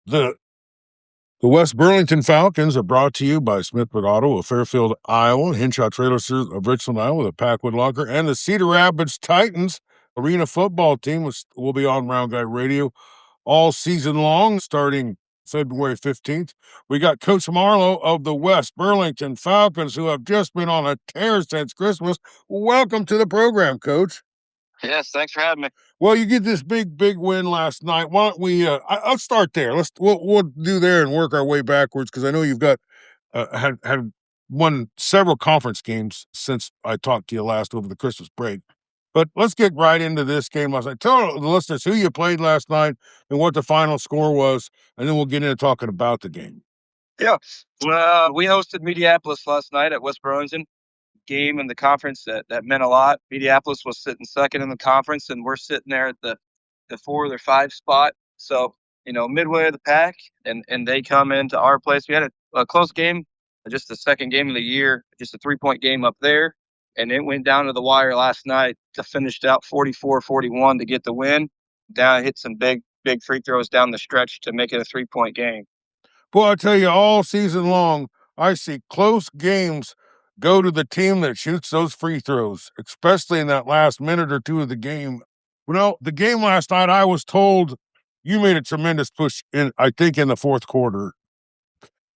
The the West Burlington Falcons are brought to you by Smithwood Auto of Fairfield, Iowa, Henshaw Trailers of Richland, Iowa, the Packwood Locker, and the Cedar Rapids Titans Arena football team will be on Round Guy Radio all season long, starting February 15th. We got Coach Marlow of the West Burlington Falcons, who have just been on a tear since Christmas. Welcome to the program, Coach. Yes, thanks for having me. Well, you get this big win last night. Why don't we? I'll start there. We'll do there and work our way backwards, because I know you've got had won several conference games since I talked to you last over the Christmas break. But let's get right into this game last night. Tell the listeners who you played last night and what the final score was, and then we'll get into talking about the game. Yeah, well, we hosted Mediapolis last night at West Burlington. Game in the conference that meant a lot. Mediapolis was sitting second in the conference, and we're sitting there at the 4 or 5 spot. So, midway of the pack, and they come into our place. We had a close game, just the second game of the year, just a 3-point game up there. And it went down to the wire last night to finish out 44-41 to get the win. Down, hit some big free throws down the stretch to make it a 3-point game. Boy, I tell you, all season long, I see close games go to the team that shoots those free throws, especially in that last minute or two of the game. The game last night, I was told you made a tremendous push in the fourth quarter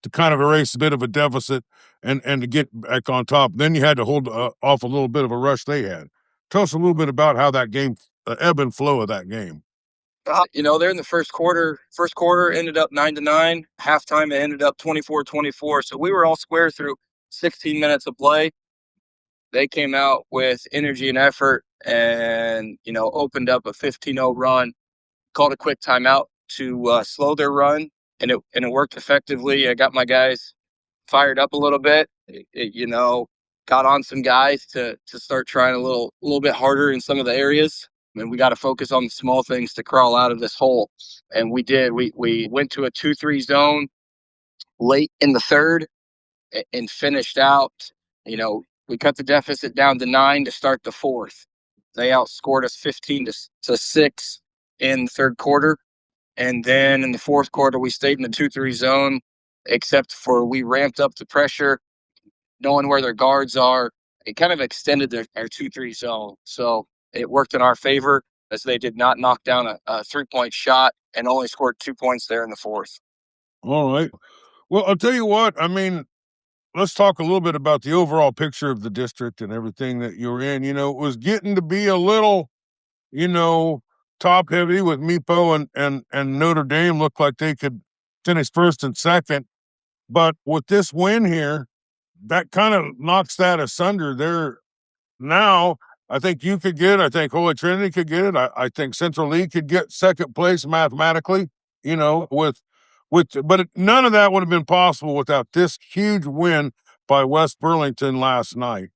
to kind of erase a bit of a deficit and to get back on top. Then you had to hold off a little bit of a rush they had. Tell us a little bit about how that game, the ebb and flow of that game. They're in the first quarter. First quarter ended up 9-9. Halftime, it ended up 24-24. So we were all square through 16 minutes of play. They came out with energy and effort and, opened up a 15-0 run, called a quick timeout to slow their run, and it worked effectively. I got my guys fired up a little bit, got on some guys to start trying a little bit harder in some of the areas. And we got to focus on the small things to crawl out of this hole. And we did. We went to a 2-3 zone late in the third and finished out. We cut the deficit down to 9 to start the fourth. They outscored us 15-6 in the third quarter. And then in the fourth quarter, we stayed in the 2-3 zone, except for we ramped up the pressure, knowing where their guards are. It kind of extended our 2-3 zone. So it worked in our favor, as they did not knock down a 3-point shot and only scored 2 points there in the fourth. All right. Well, I'll tell you what, let's talk a little bit about the overall picture of the district and everything that you're in. It was getting to be a little, top heavy with Meepo and Notre Dame looked like they could finish first and second. But with this win here, that kind of knocks that asunder there. Now, I think you could get it. I think Holy Trinity could get it. I think Central League could get second place mathematically, but none of that would have been possible without this huge win by West Burlington last night.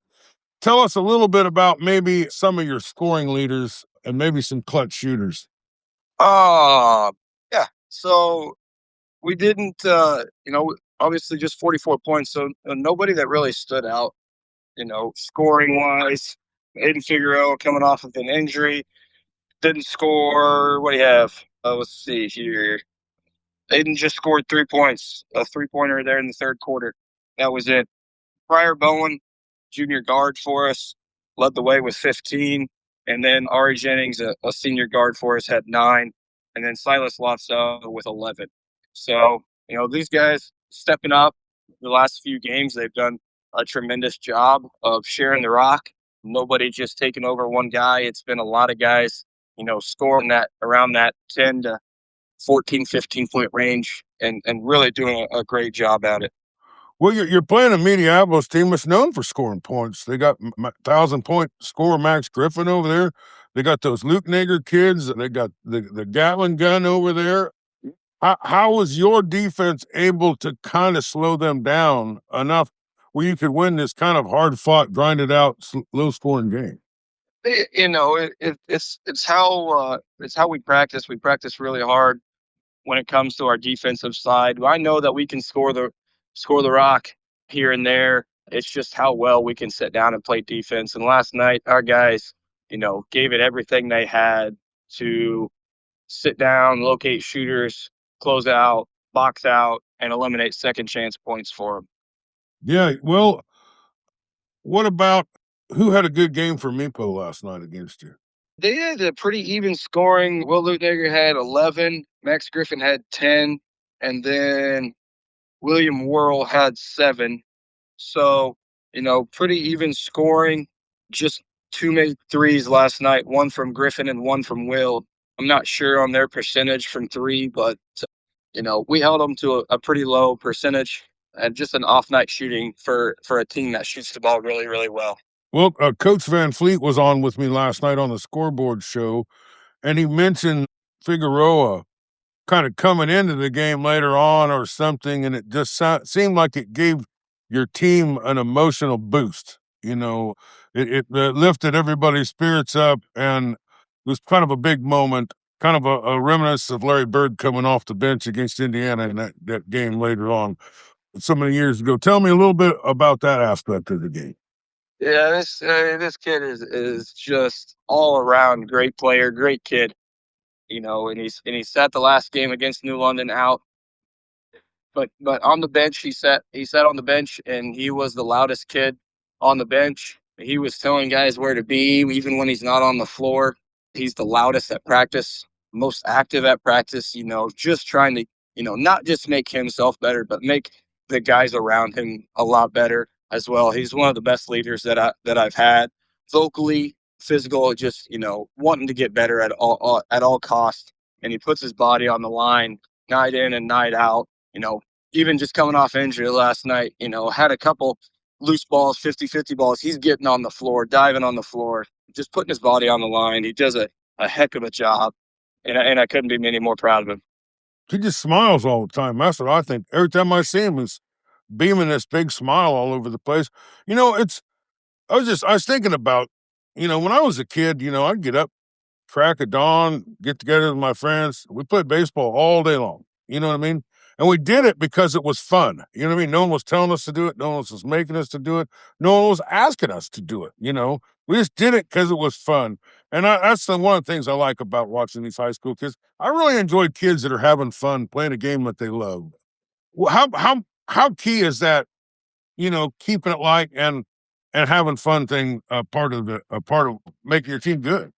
Tell us a little bit about maybe some of your scoring leaders and maybe some clutch shooters. Yeah. So we didn't, obviously just 44 points. So nobody that really stood out, scoring wise. Aiden Figueroa coming off of an injury, didn't score. What do you have? Let's see here. Aiden just scored 3 points, a 3-pointer there in the third quarter. That was it. Prior Bowen, junior guard for us, led the way with 15. And then Ari Jennings, a senior guard for us, had 9. And then Silas Lotzow with 11. So, these guys stepping up the last few games, they've done a tremendous job of sharing the rock. Nobody just taking over one guy. It's been a lot of guys, scoring that around that 10 to 14, 15-point range and really doing a great job at it. Well, you're playing a Mediapolis team that's known for scoring points. They got 1,000-point scorer Max Griffin over there. They got those Luke Nager kids. They got the Gatling gun over there. How was your defense able to kind of slow them down enough where you could win this kind of hard-fought, grinded-out, low-scoring game? It's how we practice. We practice really hard when it comes to our defensive side. I know that we can score the rock here and there. It's just how well we can sit down and play defense. And last night, our guys, gave it everything they had to sit down, locate shooters, close out, box out, and eliminate second chance points for them. Yeah, well, what about who had a good game for Meepo last night against you? They had a pretty even scoring. Will Lutnager had 11, Max Griffin had 10, and then William Worrell had 7. So, pretty even scoring. Just 2 made threes last night, one from Griffin and one from Will. I'm not sure on their percentage from 3, but, we held them to a pretty low percentage and just an off night shooting for a team that shoots the ball really, really well. Well, Coach Van Fleet was on with me last night on the scoreboard show, and he mentioned Figueroa kind of coming into the game later on or something, and it just seemed like it gave your team an emotional boost. It lifted everybody's spirits up, and it was kind of a big moment, kind of a reminiscence of Larry Bird coming off the bench against Indiana in that game later on so many years ago. Tell me a little bit about that aspect of the game. Yeah, this kid is just all around great player, great kid. And he sat the last game against New London out. But on the bench, he sat on the bench, and he was the loudest kid on the bench. He was telling guys where to be, even when he's not on the floor. He's the loudest at practice, most active at practice. Just trying to, not just make himself better, but make the guys around him a lot better as well. He's one of the best leaders that I've had, vocally, physical, just wanting to get better at all costs. And he puts his body on the line night in and night out. Even just coming off injury last night, had a couple loose balls, 50-50 balls. He's getting on the floor, diving on the floor, just putting his body on the line. He does a heck of a job, and I couldn't be any more proud of him. He just smiles all the time. That's what I think. Every time I see him, he's beaming this big smile all over the place. I was thinking about, when I was a kid, I'd get up, crack of dawn, get together with my friends. We played baseball all day long. You know what I mean? And we did it because it was fun. You know what I mean? No one was telling us to do it. No one was making us to do it. No one was asking us to do it. We just did it because it was fun. And that's one of the things I like about watching these high school kids. I really enjoy kids that are having fun playing a game that they love. How key is that? Keeping it light and having fun thing part of making your team good.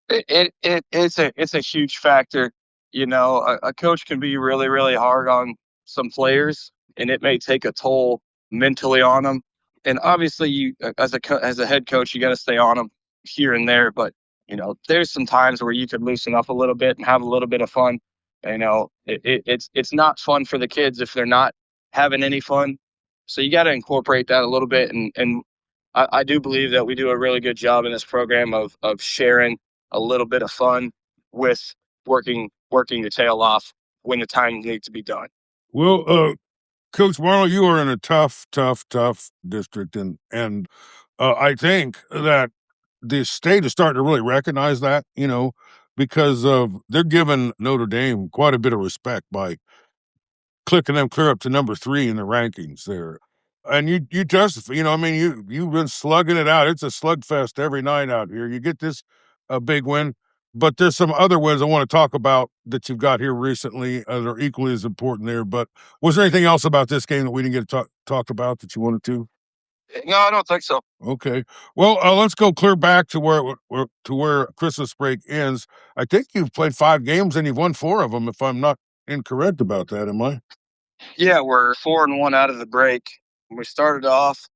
It's a huge factor. A coach can be really, really hard on some players, and it may take a toll mentally on them. And obviously, you as a head coach, you got to stay on them here and there. But there's some times where you could loosen up a little bit and have a little bit of fun. It's not fun for the kids if they're not having any fun. So you got to incorporate that a little bit. And I do believe that we do a really good job in this program of sharing a little bit of fun with working your tail off when the time needs to be done. Well, Coach Marlowe, you are in a tough district, and I think that the state is starting to really recognize that, because they're giving Notre Dame quite a bit of respect by clicking them clear up to number 3 in the rankings there. And you justify, you've been slugging it out. It's a slugfest every night out here. You get this big win, but there's some other wins I want to talk about that you've got here recently that are equally as important there. But was there anything else about this game that we didn't get to talk about that you wanted to? No, I don't think so. Okay. Well, let's go clear back to where Christmas break ends. I think you've played 5 games and you've won 4 of them, if I'm not incorrect about that, am I? Yeah, we're 4-1 out of the break. We started off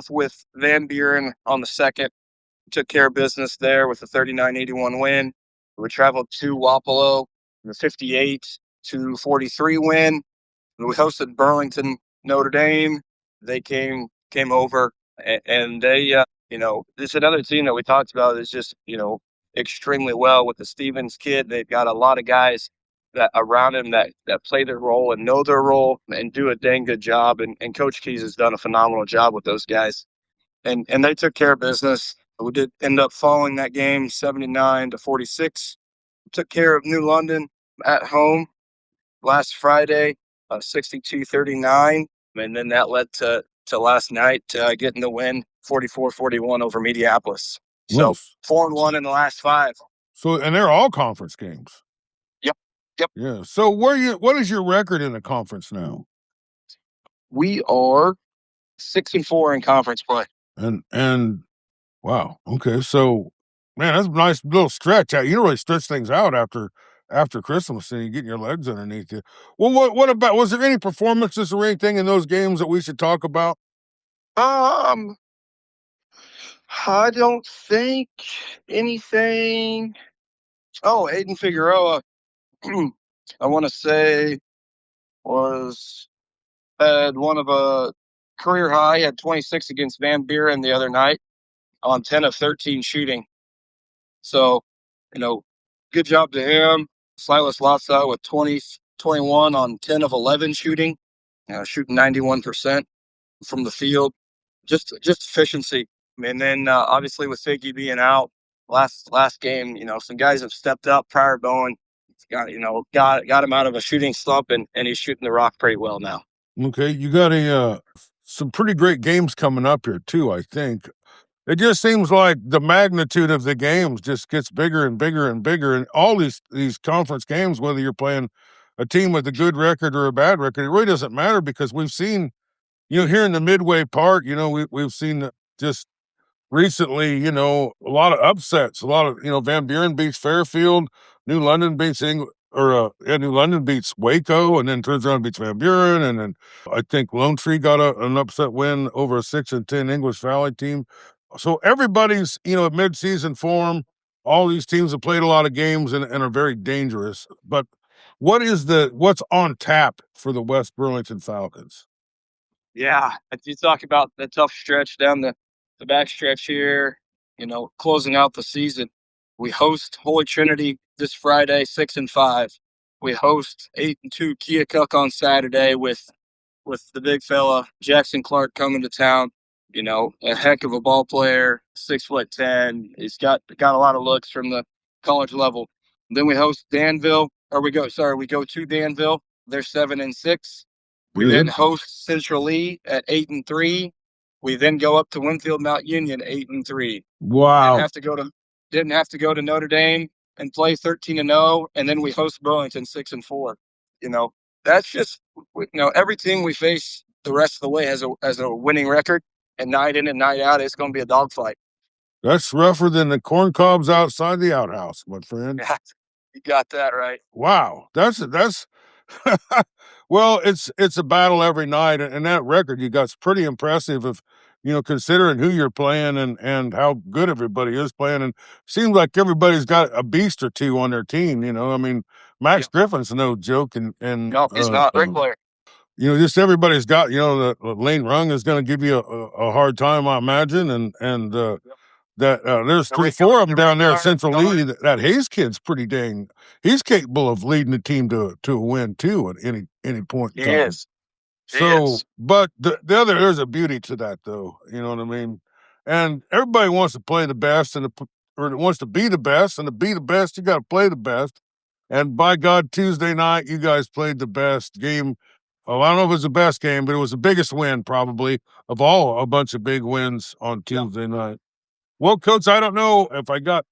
with Van Buren on the 2nd. Took care of business there with a 39-81 win. We traveled to Wapello, the 58-43 win. We hosted Burlington Notre Dame. They came over, and they, this is another team that we talked about is just, extremely well with the Stevens kid. They've got a lot of guys that around him that play their role and know their role and do a dang good job. And Coach Keys has done a phenomenal job with those guys. And they took care of business. We did end up following that game 79-46. Took care of New London at home last Friday, 62-39. And then that led to last night getting the win 44-41 over Mediapolis. So 4-1 in the last 5. So, and they're all conference games. Yep. Yep. Yeah. So what is your record in the conference now? We are 6-4 in conference play. And wow. Okay. So man, that's a nice little stretch out. You don't really stretch things out after Christmas and you get your legs underneath you. Well, what about, was there any performances or anything in those games that we should talk about? I don't think anything. Oh, Aiden Figueroa, I want to say was had one of a career high. He had 26 against Van Buren the other night on 10 of 13 shooting. So, good job to him. Silas Lotzow with 21 on 10 of 11 shooting, shooting 91% from the field. Just efficiency. And then obviously with Figgy being out last game, some guys have stepped up. Prior Bowen got him out of a shooting slump, and he's shooting the rock pretty well now. Okay, you got some pretty great games coming up here too, I think. It just seems like the magnitude of the games just gets bigger and bigger and bigger. And all these conference games, whether you're playing a team with a good record or a bad record, it really doesn't matter because we've seen, here in the midway part, we've seen just recently, a lot of upsets, a lot of, Van Buren beats Fairfield, New London beats New London beats Waco, and then turns around and beats Van Buren, and then I think Lone Tree got an upset win over a 6-10 English Valley team. So everybody's, at midseason form. All these teams have played a lot of games and are very dangerous. But what's on tap for the West Burlington Falcons? Yeah, if you talk about the tough stretch down the back stretch here, closing out the season, we host Holy Trinity this Friday, 6-5. We host 8-2 Keokuk on Saturday with the big fella Jackson Clark coming to town. A heck of a ball player, 6'10". He's got a lot of looks from the college level. Then we host Danville, or we go to Danville. They're 7-6. We then host Central Lee at 8-3. We then go up to Winfield Mount Union 8-3. Wow. Didn't have to go to Notre Dame and play 13-0, and then we host Burlington 6-4. That's just every team we face the rest of the way has a winning record, and night in and night out, it's going to be a dogfight. That's rougher than the corn cobs outside the outhouse, my friend. Yeah, you got that right. Wow, that's well, it's a battle every night, and that record you got's pretty impressive. If considering who you're playing and how good everybody is playing, and seems like everybody's got a beast or two on their team. I mean, Max Griffin's no joke, and no, he's not. Great player. Just everybody's got, the Lane Rung is going to give you a hard time, I imagine, and there's 3-4 of them down there at Central Lee. That Hayes kid's pretty dang. He's capable of leading the team to a win too at any point in time. He is. But there's a beauty to that, though. You know what I mean? And everybody wants to play the best, or wants to be the best, and to be the best, you got to play the best. And by God, Tuesday night, you guys played the best game. Oh, I don't know if it was the best game, but it was the biggest win probably of a bunch of big wins on Tuesday night. Well, Coach, I don't know if I got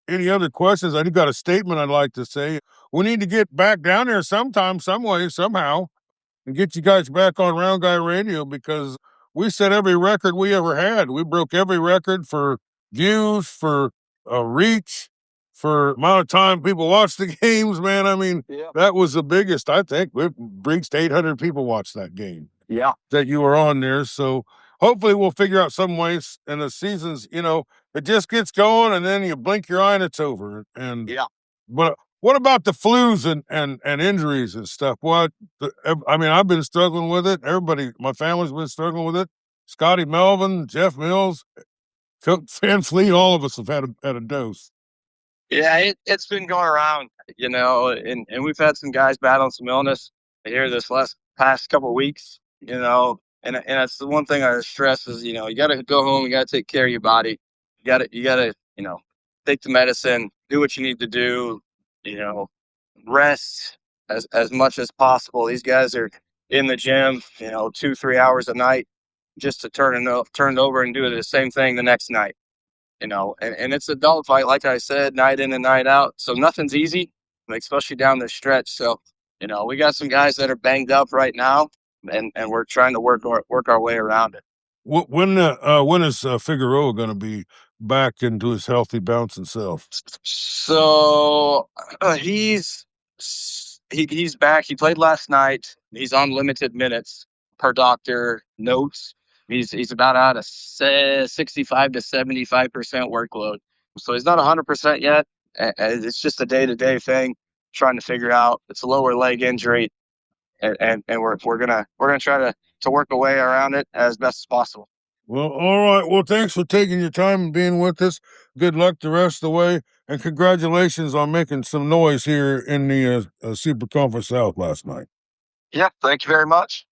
any other questions. I do got a statement I'd like to say. We need to get back down there sometime, some way, somehow, and get you guys back on Round Guy Radio because we set every record we ever had. We broke every record for views, for reach, for amount of time people watch the games, man. I mean, that was the biggest, I think. We reached 800 people watched that game. Yeah. That you were on there. So hopefully we'll figure out some ways in the seasons, it just gets going and then you blink your eye and it's over. And but what about the flus and injuries and stuff? I've been struggling with it. Everybody, my family's been struggling with it. Scotty Melvin, Jeff Mills, Van Fleet, all of us have had a dose. Yeah, it's been going around, and we've had some guys battling some illness here this past couple of weeks, and that's the one thing I stress is, you got to go home, you got to take care of your body. You got to, take the medicine, do what you need to do, rest as much as possible. These guys are in the gym, 2-3 hours a night just to turn it over and do the same thing the next night. And it's a dogfight, like I said, night in and night out. So nothing's easy. especially down the stretch. So, we got some guys that are banged up right now, and we're trying to work our way around it. When is Figueroa going to be back into his healthy bouncing self? So he's back. He played last night. He's on limited minutes per doctor notes. He's about at a 65 to 75% workload. So he's not 100% yet. It's just a day-to-day thing, trying to figure out. It's a lower leg injury, and we're gonna try to work a way around it as best as possible. Well, all right. Well, thanks for taking your time and being with us. Good luck the rest of the way, and congratulations on making some noise here in the Super Conference South last night. Yeah, thank you very much.